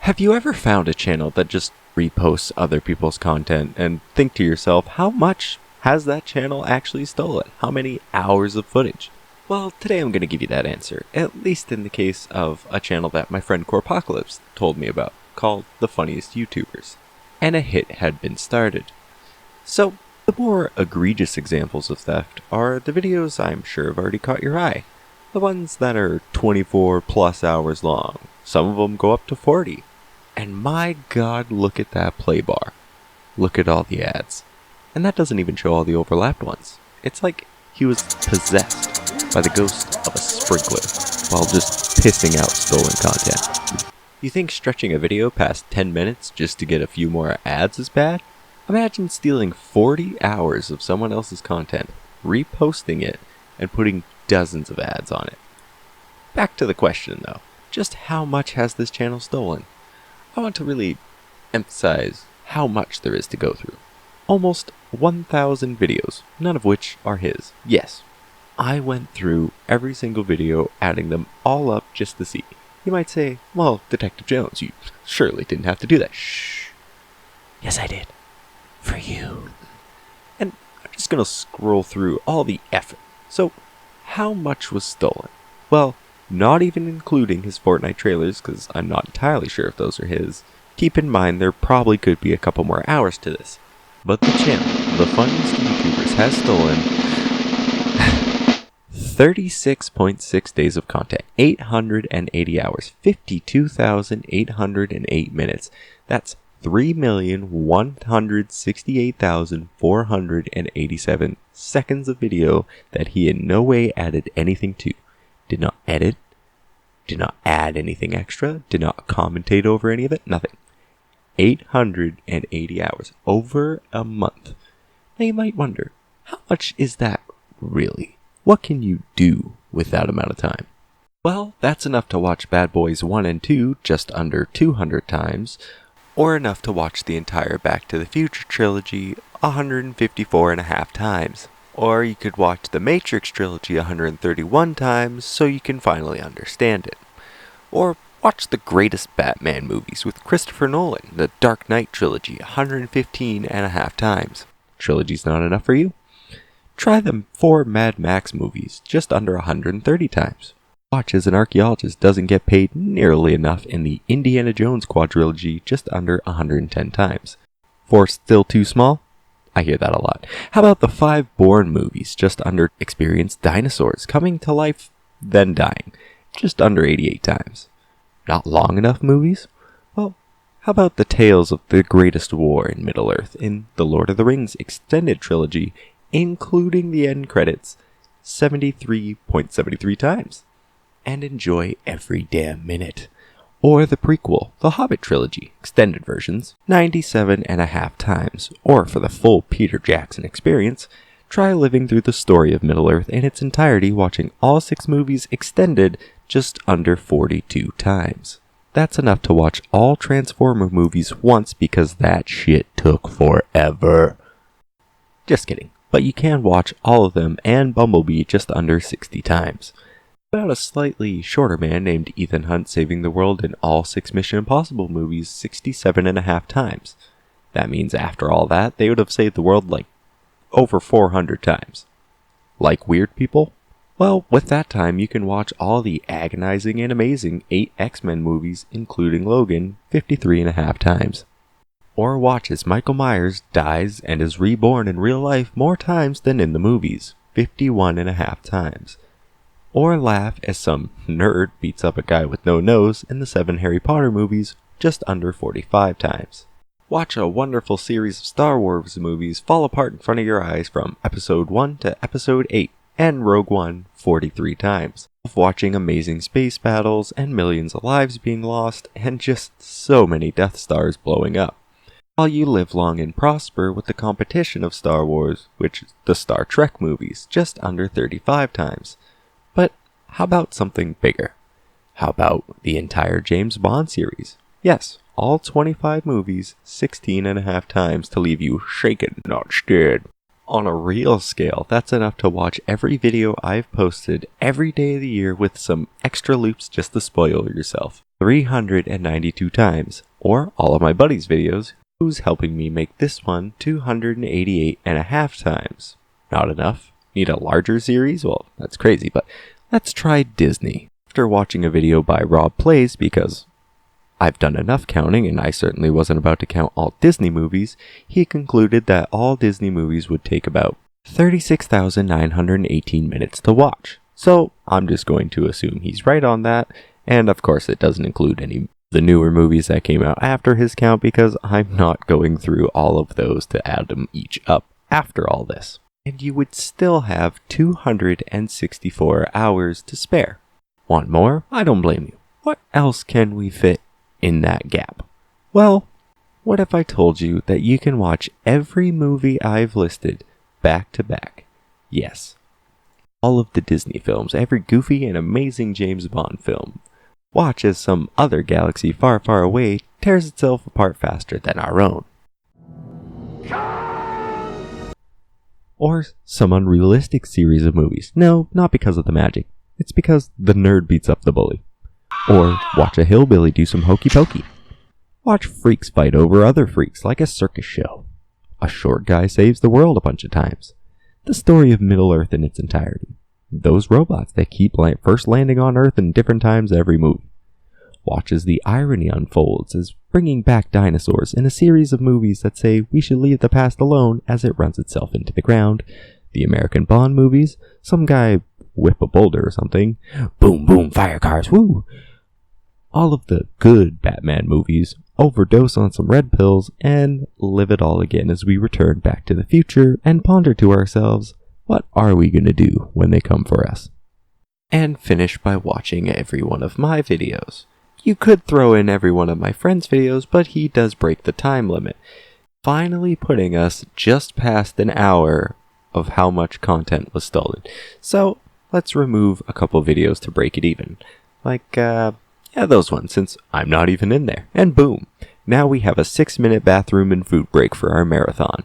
Have you ever found a channel that just reposts other people's content and think to yourself, how much has that channel actually stolen? How many hours of footage? Well, today I'm going to give you that answer, at least in the case of a channel that my friend Corpocalypse told me about, called The Funniest YouTubers. And a hit had been started. So, the more egregious examples of theft are the videos I'm sure have already caught your eye. The ones that are 24 plus hours long. Some of them go up to 40. And my god, look at that play bar. Look at all the ads. And that doesn't even show all the overlapped ones. It's like he was possessed by the ghost of a sprinkler while just pissing out stolen content. You think stretching a video past 10 minutes just to get a few more ads is bad? Imagine stealing 40 hours of someone else's content, reposting it, and putting dozens of ads on it. Back to the question though, just how much has this channel stolen? I want to really emphasize how much there is to go through. Almost 1,000 videos, none of which are his. Yes, I went through every single video, adding them all up just to see. You might say, well, Detective Jones, you surely didn't have to do that. Shh. Yes, I did. For you. And I'm just going to scroll through all the effort. So, how much was stolen? Well, not even including his Fortnite trailers, because I'm not entirely sure if those are his. Keep in mind there probably could be a couple more hours to this. But the channel, The Funniest YouTubers, has stolen 36.6 days of content, 880 hours, 52,808 minutes. That's 3,168,487 seconds of video that he in no way added anything to. Did not edit, did not add anything extra, did not commentate over any of it, nothing. 880 hours, over a month. Now you might wonder, how much is that really? What can you do with that amount of time? Well, that's enough to watch Bad Boys 1 and 2 just under 200 times, or enough to watch the entire Back to the Future trilogy 154.5 times. Or you could watch the Matrix trilogy 131 times so you can finally understand it. Or watch the greatest Batman movies with Christopher Nolan, the Dark Knight trilogy 115.5 times. Trilogy's not enough for you? Try the 4 Mad Max movies just under 130 times. Watch as an archaeologist doesn't get paid nearly enough in the Indiana Jones quadrilogy just under 110 times. 4 still too small? I hear that a lot. How about the 5 Bourne movies, just under experienced dinosaurs coming to life, then dying, just under 88 times? Not long enough movies? Well, how about the tales of the greatest war in Middle-earth in the Lord of the Rings extended trilogy, including the end credits, 73.73 times? And enjoy every damn minute. Or the prequel, the Hobbit trilogy, extended versions, 97.5 times. Or for the full Peter Jackson experience, try living through the story of Middle-earth in its entirety, watching all 6 movies extended just under 42 times. That's enough to watch all Transformer movies once because that shit took forever. Just kidding, but you can watch all of them and Bumblebee just under 60 times. About a slightly shorter man named Ethan Hunt saving the world in all 6 Mission Impossible movies 67.5 times. That means after all that, they would have saved the world like over 400 times. Like weird people? Well, with that time, you can watch all the agonizing and amazing 8 X-Men movies, including Logan, 53.5 times. Or watch as Michael Myers dies and is reborn in real life more times than in the movies, 51.5 times. Or laugh as some nerd beats up a guy with no nose in the 7 Harry Potter movies just under 45 times. Watch a wonderful series of Star Wars movies fall apart in front of your eyes from Episode 1 to Episode 8 and Rogue One 43 times. Watching amazing space battles and millions of lives being lost and just so many Death Stars blowing up. While you live long and prosper with the competition of Star Wars, which is the Star Trek movies, just under 35 times. But how about something bigger? How about the entire James Bond series? Yes, all 25 movies, 16.5 times to leave you shaken, not scared. On a real scale, that's enough to watch every video I've posted every day of the year with some extra loops just to spoil yourself. 392 times, or all of my buddies' videos, who's helping me make this one 288 and a half times. Not enough? Need a larger series? Well, that's crazy, but let's try Disney. After watching a video by Rob Plays, because I've done enough counting and I certainly wasn't about to count all Disney movies, he concluded that all Disney movies would take about 36,918 minutes to watch. So I'm just going to assume he's right on that, and of course it doesn't include any of the newer movies that came out after his count because I'm not going through all of those to add them each up after all this. And you would still have 264 hours to spare. Want more? I don't blame you. What else can we fit in that gap? Well, what if I told you that you can watch every movie I've listed back to back? Yes, all of the Disney films, every goofy and amazing James Bond film. Watch as some other galaxy far, far away tears itself apart faster than our own. Or some unrealistic series of movies. No, not because of the magic. It's because the nerd beats up the bully. Or watch a hillbilly do some hokey pokey. Watch freaks fight over other freaks like a circus show. A short guy saves the world a bunch of times. The story of Middle-earth in its entirety. Those robots that keep first landing on Earth in different times every movie. Watch as the irony unfolds as bringing back dinosaurs in a series of movies that say we should leave the past alone as it runs itself into the ground. The American Bond movies, some guy whip a boulder or something. Boom, boom, fire cars, woo! All of the good Batman movies overdose on some red pills and live it all again as we return back to the future and ponder to ourselves, what are we gonna do when they come for us? And finish by watching every one of my videos. You could throw in every one of my friend's videos, but he does break the time limit, finally putting us just past an hour of how much content was stolen. So let's remove a couple videos to break it even. Those ones, since I'm not even in there. And boom, now we have a 6-minute bathroom and food break for our marathon.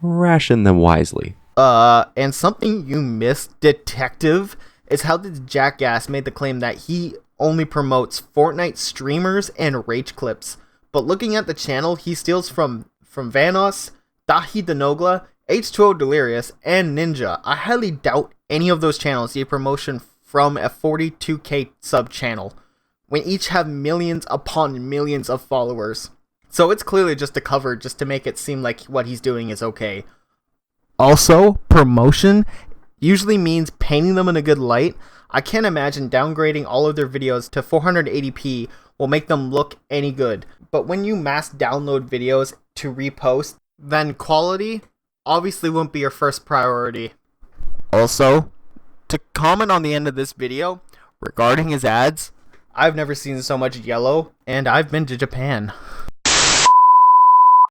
Ration them wisely. And something you missed, Detective, is how the jackass made the claim that he only promotes Fortnite streamers and rage clips. But looking at the channel, he steals from Vanoss, Daithi the Nogla, H2O Delirious, and Ninja. I highly doubt any of those channels see a promotion from a 42k sub channel, when each have millions upon millions of followers. So it's clearly just a cover just to make it seem like what he's doing is okay. Also, promotion usually means painting them in a good light. I can't imagine downgrading all of their videos to 480p will make them look any good. But when you mass download videos to repost, then quality obviously won't be your first priority. Also, to comment on the end of this video regarding his ads, I've never seen so much yellow, and I've been to Japan.